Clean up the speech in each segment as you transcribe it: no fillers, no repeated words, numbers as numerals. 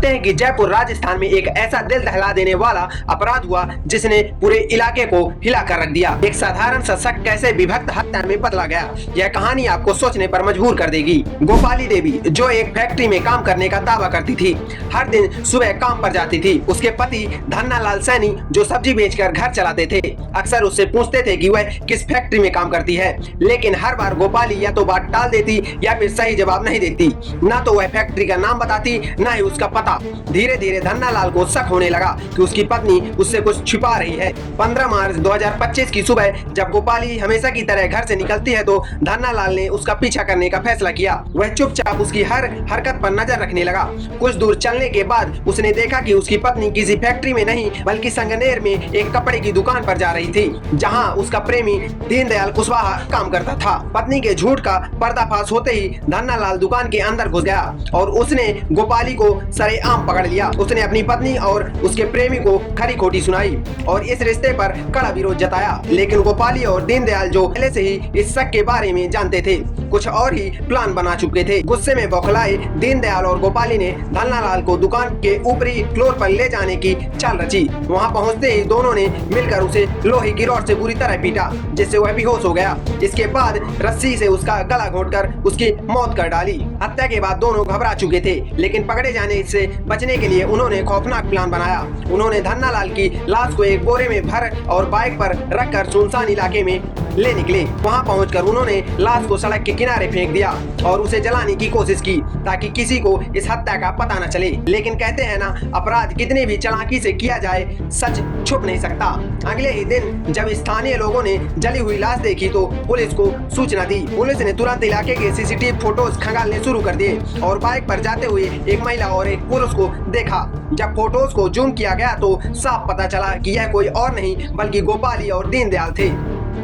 कहते हैं कि जयपुर राजस्थान में एक ऐसा दिल दहला देने वाला अपराध हुआ जिसने पूरे इलाके को हिला कर रख दिया। एक साधारण सा शक कैसे विभक्त हत्या में बदला गया, यह कहानी आपको सोचने पर मजबूर कर देगी। गोपाली देवी जो एक फैक्ट्री में काम करने का दावा करती थी, हर दिन सुबह काम पर जाती थी। उसके पति धन्नालाल सैनी जो सब्जी बेचकर घर चलाते थे, अक्सर उससे पूछते थे कि वह किस फैक्ट्री में काम करती है, लेकिन हर बार गोपाली या तो बात टाल देती या फिर सही जवाब नहीं देती। ना तो वह फैक्ट्री का नाम बताती, ना ही उसका पता। धीरे धीरे धन्नालाल को शक होने लगा कि उसकी पत्नी उससे कुछ छिपा रही है। 15 मार्च 2025 की सुबह जब गोपाली हमेशा की तरह घर से निकलती है तो धन्नालाल ने उसका पीछा करने का फैसला किया। वह चुपचाप उसकी हर हरकत पर नजर रखने लगा। कुछ दूर चलने के बाद उसने देखा कि उसकी पत्नी किसी फैक्ट्री में नहीं बल्कि संगनेर में एक कपड़े की दुकान पर जा रही थी, जहां उसका प्रेमी दीनदयाल कुशवाहा काम करता था। पत्नी के झूठ का पर्दाफाश होते ही धन्नालाल दुकान के अंदर घुस गया और उसने गोपाली को सरेआम पकड़ लिया। उसने अपनी पत्नी और उसके प्रेमी को खरी खोटी सुनाई और इस रिश्ते पर कड़ा विरोध जताया। लेकिन गोपाली और दीनदयाल जो पहले से ही इस शक के बारे में जानते थे, कुछ और ही प्लान बना चुके थे। गुस्से में बौखलाए दीनदयाल और गोपाली ने धन्नालाल को दुकान के ऊपरी फ्लोर पर ले जाने की चाल रची। वहां पहुंचते ही दोनों ने मिलकर उसे लोहे की रॉड से बुरी तरह पीटा, जिससे वह बेहोश हो गया। इसके बाद रस्सी से उसका गला घोंटकर उसकी मौत कर डाली। हत्या के बाद दोनों घबरा चुके थे, लेकिन पकड़े जाने से बचने के लिए उन्होंने खौफनाक प्लान बनाया। उन्होंने धन्नालाल की लाश को एक बोरे में भर और बाइक पर रखकर सुनसान इलाके में ले निकले। वहां पहुंचकर उन्होंने लाश को सड़क के किनारे फेंक दिया और उसे जलाने की कोशिश की ताकि किसी को इस हत्या का पता न चले। लेकिन कहते हैं ना, अपराध कितने भी चालाकी से किया जाए, सच छुप नहीं सकता। अगले ही दिन जब स्थानीय लोगों ने जली हुई लाश देखी तो पुलिस को सूचना दी। पुलिस ने तुरंत इलाके के सीसीटीवी फोटोज खंगालने शुरू कर दिए और बाइक पर जाते हुए एक महिला और एक पुरुष को देखा। जब फोटोज को जूम किया गया तो साफ पता चला कि यह कोई और नहीं बल्कि गोपाली और दीनदयाल थे।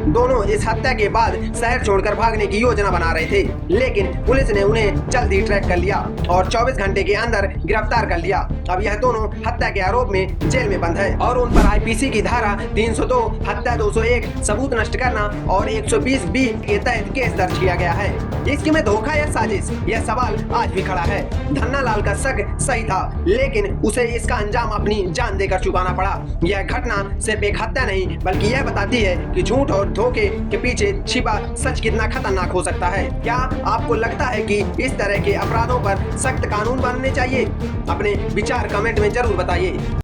दोनों इस हत्या के बाद शहर छोड़कर भागने की योजना बना रहे थे, लेकिन पुलिस ने उन्हें जल्दी ट्रैक कर लिया और 24 घंटे के अंदर गिरफ्तार कर लिया। अब यह दोनों हत्या के आरोप में जेल में बंद है और उन पर आईपीसी की धारा 302, हत्या 201, सबूत नष्ट करना और 120B के तहत केस दर्ज किया गया है। इसके में धोखा या साजिश, यह सवाल आज भी खड़ा है। धन्नालाल का शक सही था, लेकिन उसे इसका अंजाम अपनी जान देकर चुकाना पड़ा। यह घटना सिर्फ एक हत्या नहीं बल्कि यह बताती है कि झूठ और धोखे के पीछे छिपा सच कितना खतरनाक हो सकता है। क्या आपको लगता है कि इस तरह के अपराधों पर सख्त कानून बनने चाहिए? अपने विचार कमेंट में जरूर बताइए।